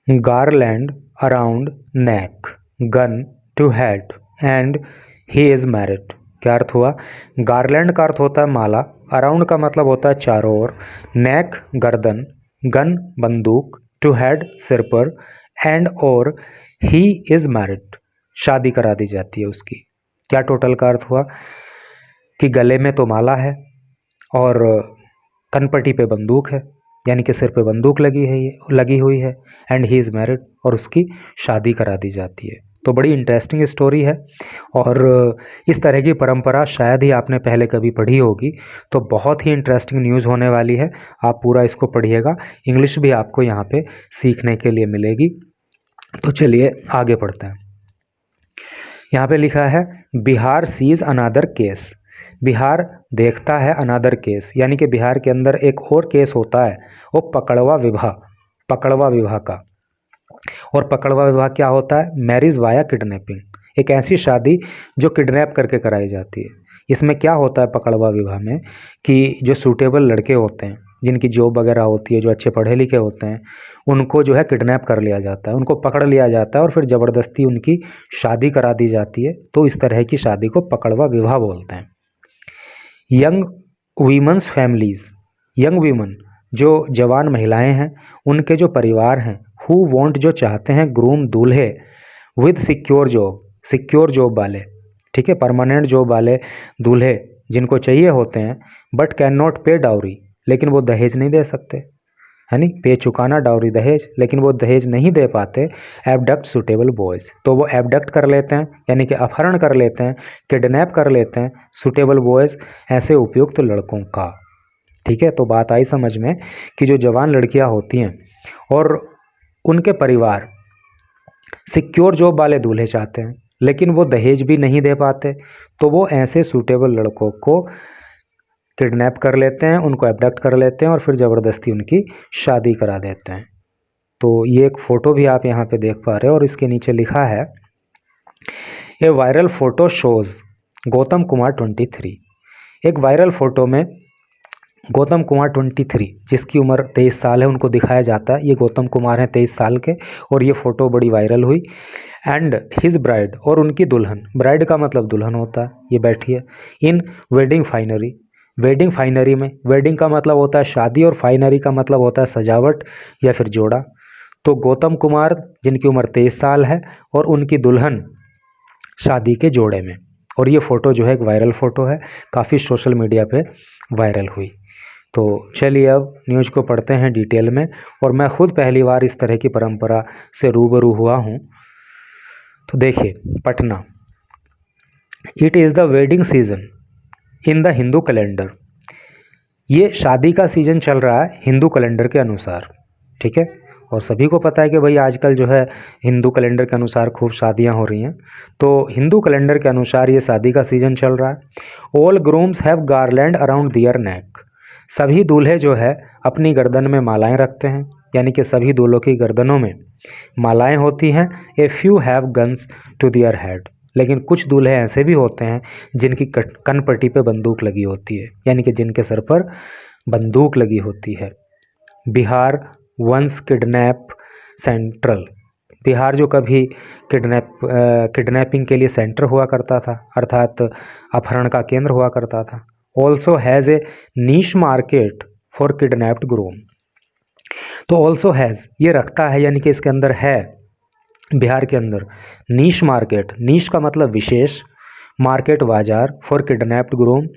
Garland around neck, gun to head and he is married. क्या अर्थ हुआ? Garland का अर्थ होता है माला, अराउंड का मतलब होता है चारों ओर, नेक गर्दन, गन बंदूक, टू हेड सिर पर, एंड और ही इज़ मैरिड शादी करा दी जाती है उसकी। क्या टोटल का अर्थ हुआ कि गले में तो माला है और कनपट्टी पे बंदूक है, यानी कि सिर पे बंदूक लगी हुई है, एंड ही इज़ मैरिड और उसकी शादी करा दी जाती है। तो बड़ी इंटरेस्टिंग स्टोरी है और इस तरह की परंपरा शायद ही आपने पहले कभी पढ़ी होगी। तो बहुत ही इंटरेस्टिंग न्यूज़ होने वाली है, आप पूरा इसको पढ़िएगा, इंग्लिश भी आपको यहाँ पे सीखने के लिए मिलेगी। तो चलिए आगे पढ़ते हैं। यहाँ पे लिखा है बिहार सीज अनादर केस। बिहार देखता है अनादर केस, यानी कि बिहार के अंदर एक और केस होता है, वो पकड़वा विवाह का। और पकड़वा विवाह क्या होता है? मैरिज वाया किडनैपिंग, एक ऐसी शादी जो किडनैप करके कराई जाती है। इसमें क्या होता है पकड़वा विवाह में कि जो सूटेबल लड़के होते हैं, जिनकी जॉब वगैरह होती है, जो अच्छे पढ़े लिखे होते हैं, उनको जो है किडनैप कर लिया जाता है, उनको पकड़ लिया जाता है और फिर ज़बरदस्ती उनकी शादी करा दी जाती है। तो इस तरह की शादी को पकड़वा विवाह बोलते हैं। Young women's families, young women जो जवान महिलाएं हैं, उनके जो परिवार हैं, हु वांट जो चाहते हैं, ग्रूम दूल्हे विद सिक्योर जॉब वाले, ठीक है, परमानेंट जॉब वाले दूल्हे जिनको चाहिए होते हैं, बट कैन नॉट पे डाउरी, लेकिन वो दहेज नहीं दे सकते, है नी, पे चुकाना डाउरी दहेज, लेकिन वो दहेज नहीं दे पाते, एबडक्ट सुटेबल बॉयज़, तो वो एबडक्ट कर लेते हैं, यानी कि अपहरण कर लेते हैं, किडनैप कर लेते हैं सुटेबल बॉयज़, ऐसे उपयुक्त लड़कों का। ठीक है, तो बात आई समझ में कि जो जवान लड़कियां होती हैं और उनके परिवार सिक्योर जॉब वाले दूल्हे चाहते हैं, लेकिन वो दहेज भी नहीं दे पाते, तो वो ऐसे सूटेबल लड़कों को किडनैप कर लेते हैं, उनको एबडक्ट कर लेते हैं और फिर ज़बरदस्ती उनकी शादी करा देते हैं। तो ये एक फ़ोटो भी आप यहाँ पे देख पा रहे हो और इसके नीचे लिखा है a viral photo shows Gautam Kumar 23। एक वायरल फ़ोटो में गौतम कुमार 23, जिसकी उम्र 23 साल है, उनको दिखाया जाता है। ये गौतम कुमार हैं 23 साल के और ये फ़ोटो बड़ी वायरल हुई। एंड हिज ब्राइड, और उनकी दुल्हन, ब्राइड का मतलब दुल्हन होता है, ये बैठी है, इन वेडिंग फाइनरी में, वेडिंग का मतलब होता है शादी और फाइनरी का मतलब होता है सजावट या फिर जोड़ा। तो गौतम कुमार जिनकी उम्र 23 साल है और उनकी दुल्हन शादी के जोड़े में, और ये फ़ोटो जो है एक वायरल फ़ोटो है, काफ़ी सोशल मीडिया पे वायरल हुई। तो चलिए अब न्यूज़ को पढ़ते हैं डिटेल में, और मैं खुद पहली बार इस तरह की परंपरा से रूबरू हुआ हूँ। तो देखिए, Patna, it is the wedding season in the Hindu calendar. ये शादी का सीज़न चल रहा है हिंदू कैलेंडर के अनुसार, ठीक है, और सभी को पता है कि भाई आजकल जो है हिंदू कैलेंडर के अनुसार खूब शादियां हो रही हैं। तो हिंदू कैलेंडर के अनुसार ये शादी का सीज़न चल रहा है। All grooms have garland around their neck. सभी दूल्हे जो है अपनी गर्दन में मालाएं रखते हैं, यानी कि सभी दूल्हों की गर्दनों में मालाएं होती हैं। A few have guns to their head, लेकिन कुछ दूल्हे ऐसे भी होते हैं जिनकी कनपट्टी पे बंदूक लगी होती है, यानी कि जिनके सर पर बंदूक लगी होती है। Bihar once kidnap central, Bihar जो कभी किडनैपिंग के लिए सेंटर हुआ करता था, अर्थात अपहरण का केंद्र हुआ करता था। Also has a niche market for kidnapped groom. तो ऑल्सो हैज़ ये रखता है, यानी कि इसके अंदर है, बिहार के अंदर नीश मार्केट, नीश का मतलब विशेष, मार्केट बाजार, फॉर किडनैप्ड ग्रूम,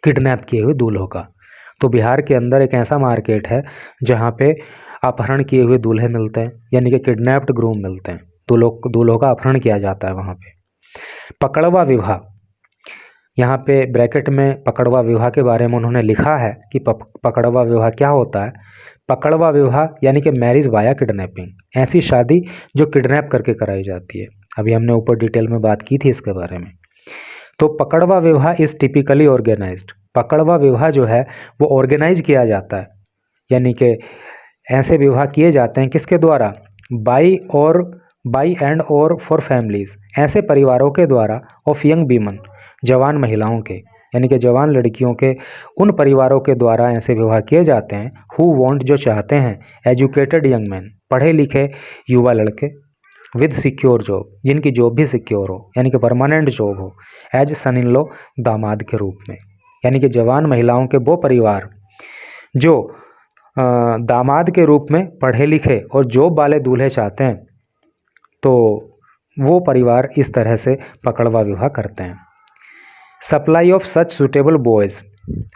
किडनैप किए हुए दूल्हों का। तो बिहार के अंदर एक ऐसा मार्केट है जहाँ पे अपहरण किए हुए दूल्हे मिलते हैं, यानी कि किडनैप्ड ग्रूम मिलते हैं, दूल्हों का अपहरण किया जाता है वहाँ पे। पकड़वा विवाह, यहाँ पे ब्रैकेट में पकड़वा विवाह के बारे में उन्होंने लिखा है कि पकड़वा विवाह क्या होता है। पकड़वा विवाह यानी कि मैरिज वाया किडनैपिंग, ऐसी शादी जो किडनैप करके कराई जाती है। अभी हमने ऊपर डिटेल में बात की थी इसके बारे में। तो पकड़वा विवाह इज़ टिपिकली ऑर्गेनाइज्ड, पकड़वा विवाह जो है वो ऑर्गेनाइज किया जाता है, यानी कि ऐसे विवाह किए जाते हैं किसके द्वारा, बाई एंड और फॉर फैमिलीज़, ऐसे परिवारों के द्वारा, ऑफ यंग वीमन, जवान महिलाओं के, यानी कि जवान लड़कियों के उन परिवारों के द्वारा ऐसे विवाह किए जाते हैं, हु वांट जो चाहते हैं, एजुकेटेड यंग मैन, पढ़े लिखे युवा लड़के विद सिक्योर जॉब, जिनकी जॉब भी सिक्योर हो, यानी कि परमानेंट जॉब हो, एज सन इन लॉ, दामाद के रूप में। यानी कि जवान महिलाओं के वो परिवार जो दामाद के रूप में पढ़े लिखे और जॉब वाले दूल्हे चाहते हैं, तो वो परिवार इस तरह से पकड़वा विवाह करते हैं। Supply of such suitable boys,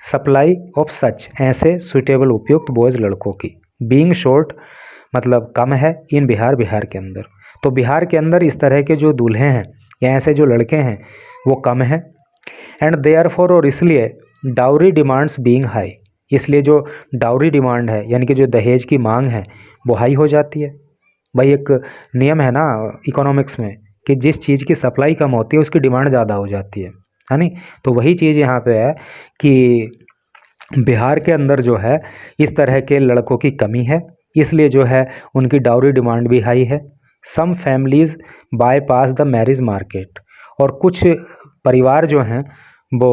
supply of such ऐसे सुटेबल उपयुक्त बॉयज़ लड़कों की, बीइंग शॉर्ट मतलब कम है, इन बिहार, बिहार के अंदर। तो बिहार के अंदर इस तरह के जो दूल्हे हैं या ऐसे जो लड़के हैं वो कम हैं। एंड देयरफॉर, और इसलिए डाउरी डिमांड्स बीइंग हाई, इसलिए जो डाउरी डिमांड है यानी कि जो दहेज की मांग है वो हाई हो जाती है। भाई एक नियम है ना इकोनॉमिक्स में कि जिस चीज़ की सप्लाई कम होती है उसकी डिमांड ज़्यादा हो जाती है नहीं। तो वही चीज़ यहाँ पे है कि बिहार के अंदर जो है इस तरह के लड़कों की कमी है, इसलिए जो है उनकी डाउरी डिमांड भी हाई है। Some families bypass the marriage market, और कुछ परिवार जो हैं वो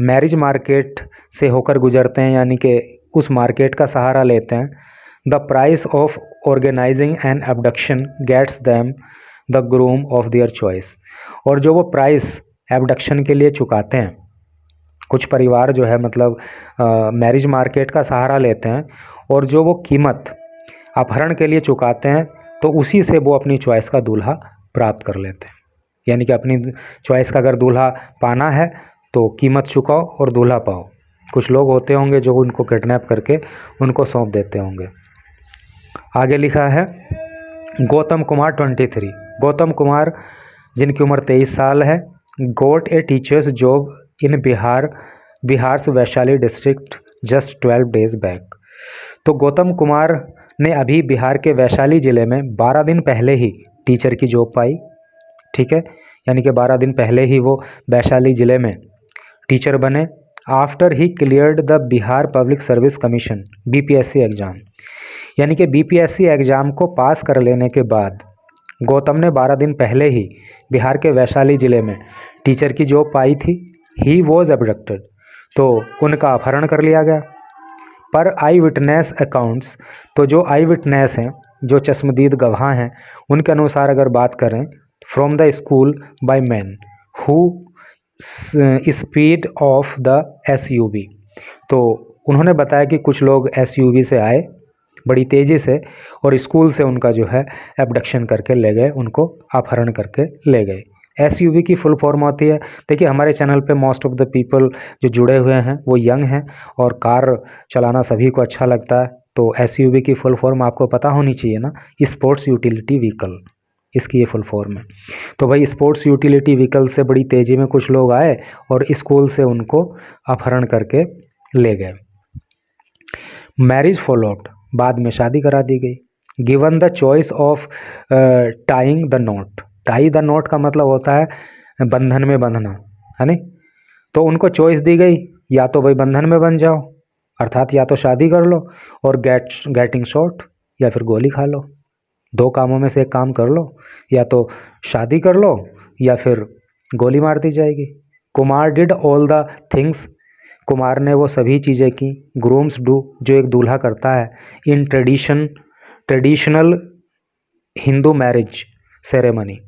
मैरिज मार्केट से होकर गुजरते हैं, यानी कि उस मार्केट का सहारा लेते हैं। The price of organising an abduction gets them the groom of their choice, और जो वो प्राइस एबडक्शन के लिए चुकाते हैं, कुछ परिवार जो है मतलब मैरिज मार्केट का सहारा लेते हैं और जो वो कीमत अपहरण के लिए चुकाते हैं तो उसी से वो अपनी चॉइस का दूल्हा प्राप्त कर लेते हैं। यानी कि अपनी चॉइस का अगर दूल्हा पाना है तो कीमत चुकाओ और दूल्हा पाओ। कुछ लोग होते होंगे जो उनको किडनैप करके उनको सौंप देते होंगे। आगे लिखा है गौतम कुमार 23, गौतम कुमार जिनकी उम्र 23 साल है, got a teacher's job in Bihar Vaishali district just 12 days back. तो गौतम कुमार ने अभी बिहार के वैशाली ज़िले में 12 दिन पहले ही टीचर की जॉब पाई, ठीक है, यानी कि 12 दिन पहले ही वो वैशाली ज़िले में टीचर बने। After he cleared the Bihar public service commission BPSC exam, यानी कि बीपीएससी एग्ज़ाम को पास कर लेने के बाद गौतम ने 12 दिन पहले ही बिहार के वैशाली ज़िले में टीचर की जॉब पाई थी। ही वॉज एबडक्टेड, तो उनका अपहरण कर लिया गया। पर आई विटनेस अकाउंट्स, तो जो आई विटनेस हैं, जो चश्मदीद गवाह हैं, उनके अनुसार अगर बात करें, from the school by man who speed of the SUV, तो उन्होंने बताया कि कुछ लोग एसयूवी से आए बड़ी तेज़ी से और स्कूल से उनका जो है एबडक्शन करके ले गए, उनको अपहरण करके ले गए। एसयूवी की फुल फॉर्म होती है, देखिए हमारे चैनल पे मोस्ट ऑफ द पीपल जो जुड़े हुए हैं वो यंग हैं और कार चलाना सभी को अच्छा लगता है, तो एसयूवी की फुल फॉर्म आपको पता होनी चाहिए ना, स्पोर्ट्स यूटिलिटी व्हीकल, इसकी ये फुल फॉर्म है। तो भाई स्पोर्ट्स यूटिलिटी व्हीकल से बड़ी तेज़ी में कुछ लोग आए और स्कूल से उनको अपहरण करके ले गए। मैरिज फॉलोअप, बाद में शादी करा दी गई। Given the choice of tying the not, tie the not का मतलब होता है बंधन में बंधना, है नहीं। तो उनको चॉइस दी गई, या तो भाई बंधन में बंध जाओ, अर्थात या तो शादी कर लो और गेटिंग शॉट, या फिर गोली खा लो। दो कामों में से एक काम कर लो, या तो शादी कर लो या फिर गोली मार दी जाएगी। Kumar did all the things, Kumar ने वो सभी चीज़ें की। ग्रूम्स डू, जो एक दूल्हा करता है। In traditional Hindu marriage ceremony,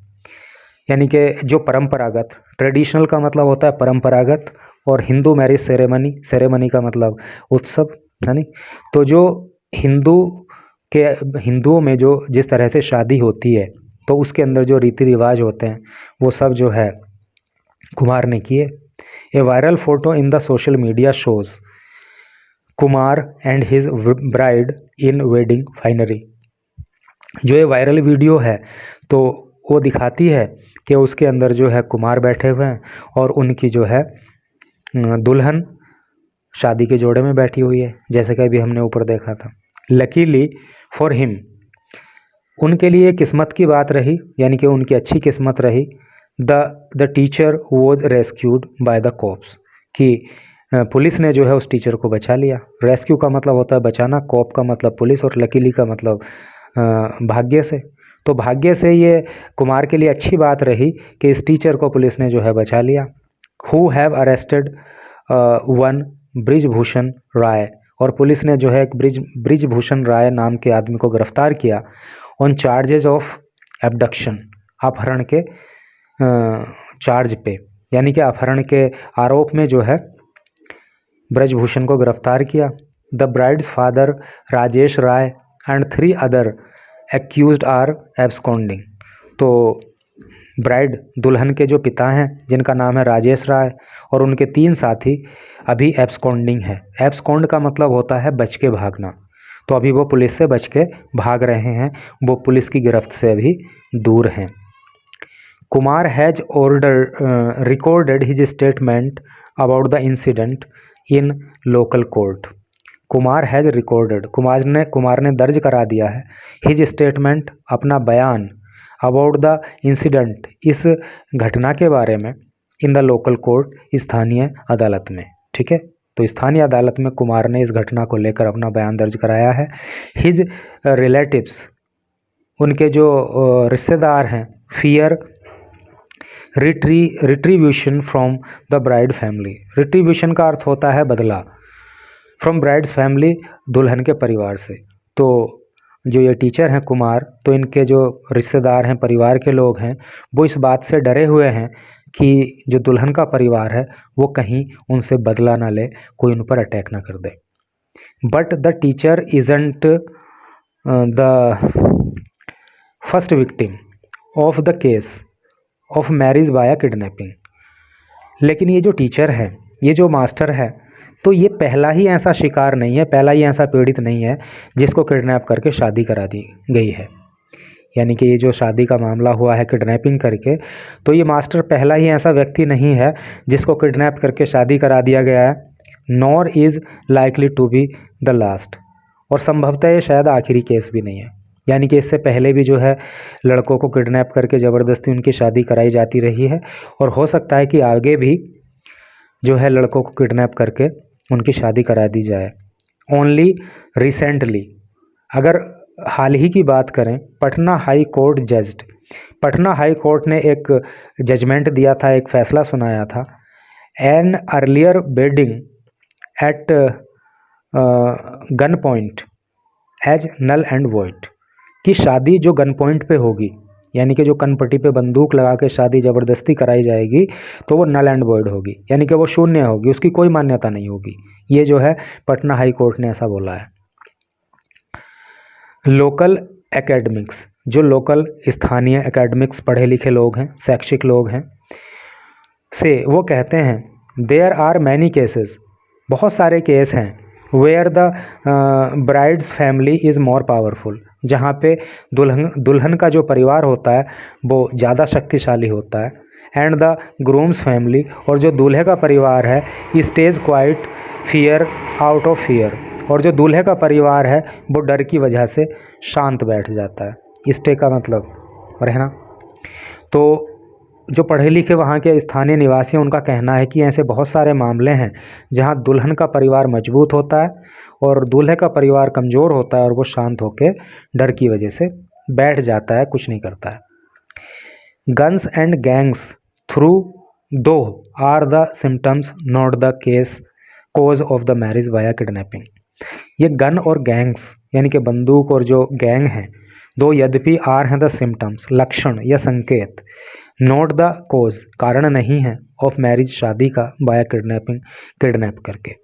यानी कि जो परंपरागत, ट्रेडिशनल का मतलब होता है परंपरागत और हिंदू मैरिज सेरेमनी का मतलब उत्सव, है नहीं। तो जो हिंदुओं में जो जिस तरह से शादी होती है तो उसके अंदर जो रीति रिवाज होते हैं वो सब जो है कुमार ने किए। A viral photo in the social media shows Kumar and his bride in wedding finery, जो ये वायरल वीडियो है तो वो दिखाती है कि उसके अंदर जो है कुमार बैठे हुए हैं और उनकी जो है दुल्हन शादी के जोड़े में बैठी हुई है, जैसे कि अभी हमने ऊपर देखा था। लकीली फॉर हिम, उनके लिए किस्मत की बात रही, यानी कि उनकी अच्छी किस्मत रही। The teacher was rescued by the cops, कि पुलिस ने जो है उस टीचर को बचा लिया। रेस्क्यू का मतलब होता है बचाना, कॉप का मतलब पुलिस और लकीली का मतलब भाग्य से। तो भाग्य से ये कुमार के लिए अच्छी बात रही कि इस टीचर को पुलिस ने जो है बचा लिया। Who have arrested one Brijbhushan Rai और पुलिस ने जो है एक ब्रिजभूषण राय नाम के आदमी को गिरफ्तार किया ऑन चार्जेज ऑफ एबडक्शन, अपहरण के चार्ज पे, यानी कि अपहरण के आरोप में जो है ब्रजभूषण को गिरफ्तार किया। The bride's father Rajesh Rai and 3 other accused are absconding. तो ब्राइड दुल्हन के जो पिता हैं जिनका नाम है राजेश राय और उनके 3 साथी अभी एब्सकॉन्डिंग है। एब्सकॉन्ड का मतलब होता है बच के भागना। तो अभी वो पुलिस से बच के भाग रहे हैं, वो पुलिस की गिरफ्त से अभी दूर हैं। Kumar has recorded his statement about the incident in local court. Kumar has recorded, Kumar ने दर्ज करा दिया है हिज स्टेटमेंट, अपना बयान, अबाउट द इंसिडेंट, इस घटना के बारे में, इन द लोकल कोर्ट, स्थानीय अदालत में। ठीक है, तो स्थानीय अदालत में कुमार ने इस घटना को लेकर अपना बयान दर्ज कराया है। हिज रिलेटिव्स, उनके जो रिश्तेदार हैं, fear retribution from the bride family. Retribution का अर्थ होता है बदला, फ्रॉम ब्राइड्स फैमिली, दुल्हन के परिवार से। तो जो ये टीचर हैं कुमार, तो इनके जो रिश्तेदार हैं, परिवार के लोग हैं, वो इस बात से डरे हुए हैं कि जो दुल्हन का परिवार है वो कहीं उनसे बदला ना ले, कोई उन पर अटैक ना कर दे। But the teacher isn't the first victim of the case of marriage by kidnapping. लेकिन ये जो टीचर है, ये जो मास्टर है, तो ये पहला ही ऐसा शिकार नहीं है, पहला ही ऐसा पीड़ित नहीं है जिसको किडनैप करके शादी करा दी गई है। यानी कि ये जो शादी का मामला हुआ है किडनैपिंग करके, तो ये मास्टर पहला ही ऐसा व्यक्ति नहीं है जिसको किडनैप करके शादी करा दिया गया है। Nor is likely to be the last, और संभवतः ये शायद आखिरी केस भी नहीं है। यानी कि इससे पहले भी जो है लड़कों को किडनैप करके ज़बरदस्ती उनकी शादी कराई जाती रही है, और हो सकता है कि आगे भी जो है लड़कों को किडनैप करके उनकी शादी करा दी जाए। ओनली रिसेंटली, अगर हाल ही की बात करें, Patna high court judged, Patna high court ने एक जजमेंट दिया था, एक फैसला सुनाया था। An earlier wedding at gun point as null and void, कि शादी जो गन पॉइंट पे होगी, यानी कि जो कनपट्टी पे बंदूक लगा के शादी ज़बरदस्ती कराई जाएगी, तो वो नल एंड वॉइड होगी, यानी कि वो शून्य होगी, उसकी कोई मान्यता नहीं होगी। ये जो है पटना हाई कोर्ट ने ऐसा बोला है। लोकल एकेडमिक्स, जो लोकल स्थानीय एकेडमिक्स पढ़े लिखे लोग हैं, शैक्षिक लोग हैं, से वो कहते हैं देयर आर मैनी केसेस, बहुत सारे केस हैं, where the bride's family is more powerful, जहाँ पे दुल्हन का जो परिवार होता है वो ज़्यादा शक्तिशाली होता है। एंड द ग्रूम्स फैमिली, और जो दूल्हे का परिवार है, stage quite fear out of fear, और जो दूल्हे का परिवार है वो डर की वजह से शांत बैठ जाता है। स्टे का मतलब रहना। तो जो पढ़े लिखे वहाँ के स्थानीय निवासी हैं, उनका कहना है कि ऐसे बहुत सारे मामले हैं जहाँ दुल्हन का परिवार मजबूत होता है और दूल्हे का परिवार कमज़ोर होता है, और वो शांत होकर डर की वजह से बैठ जाता है, कुछ नहीं करता है। Guns and gangs through though are the symptoms not the case cause of the marriage via kidnapping. ये गन और गैंग्स यानी कि बंदूक और जो गैंग हैं, दो यद्यपि आर हैं द सिम्टम्स, लक्षण या संकेत, नॉट द कोज, कारण नहीं है, ऑफ मैरिज, शादी का, बाय किडनैपिंग, किडनैप करके।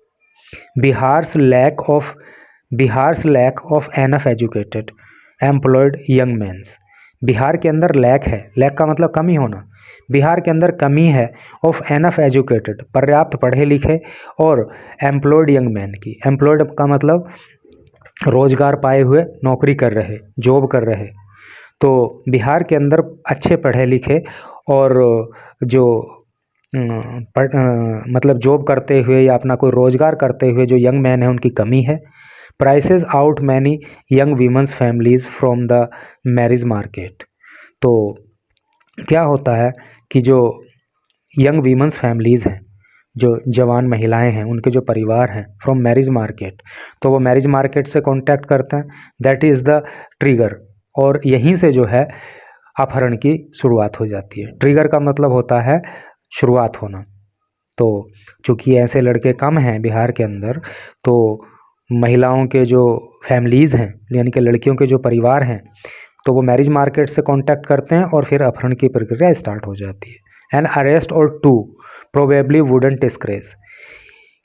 Bihar's lack of enough educated employed young mans, Bihar के अंदर लैक है, लैक का मतलब कमी होना, बिहार के अंदर कमी है ऑफ एनफ एजुकेटेड, पर्याप्त पढ़े लिखे और एम्प्लॉयड यंग मैन की। एम्प्लॉयड का मतलब रोजगार पाए हुए, नौकरी कर रहे, जॉब कर रहे। तो बिहार के अंदर अच्छे पढ़े लिखे और जो मतलब जॉब करते हुए या अपना कोई रोजगार करते हुए जो यंग मैन है, उनकी कमी है। Prices out many young women's families from the marriage market. तो क्या होता है कि जो यंग वीमेंस फैमिलीज़ हैं, जो जवान महिलाएं हैं, उनके जो परिवार हैं, फ्रॉम मैरिज मार्केट, तो वो मैरिज मार्केट से कांटेक्ट करते हैं। दैट इज़ द ट्रिगर, और यहीं से जो है अपहरण की शुरुआत हो जाती है। ट्रिगर का मतलब होता है शुरुआत होना। तो चूँकि ऐसे लड़के कम हैं बिहार के अंदर, तो महिलाओं के जो फैमिलीज़ हैं, यानी कि लड़कियों के जो परिवार हैं, तो वो मैरिज मार्केट से कांटेक्ट करते हैं और फिर अपहरण की प्रक्रिया स्टार्ट हो जाती है। एन अरेस्ट और टू प्रोबेबली वुडंट डिस्क्रेज,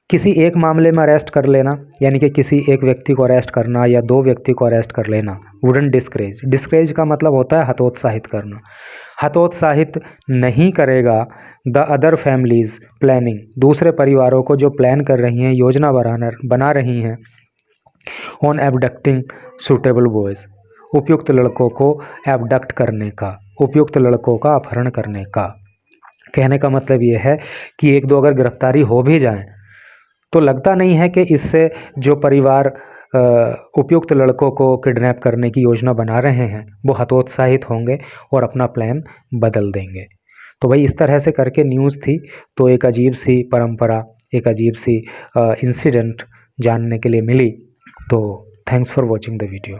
किसी एक मामले में अरेस्ट कर लेना, यानी कि किसी एक व्यक्ति को अरेस्ट करना या दो व्यक्ति को अरेस्ट कर लेना, वुडंट डिस्करेज। डिस्करेज का मतलब होता है हतोत्साहित करना। हतोत्साहित नहीं करेगा द अदर फैमिलीज प्लानिंग, दूसरे परिवारों को जो प्लान कर रही हैं, योजना बना रही हैं, ऑन एबडक्टिंग सूटेबल बॉयज़, उपयुक्त लड़कों को एबडक्ट करने का, उपयुक्त लड़कों का अपहरण करने का। कहने का मतलब ये है कि एक दो अगर गिरफ्तारी हो भी जाए तो लगता नहीं है कि इससे जो परिवार उपयुक्त लड़कों को किडनैप करने की योजना बना रहे हैं वो हतोत्साहित होंगे और अपना प्लान बदल देंगे। तो भाई इस तरह से करके न्यूज़ थी। तो एक अजीब सी परंपरा, एक अजीब सी इंसिडेंट जानने के लिए मिली। तो thanks for watching the video.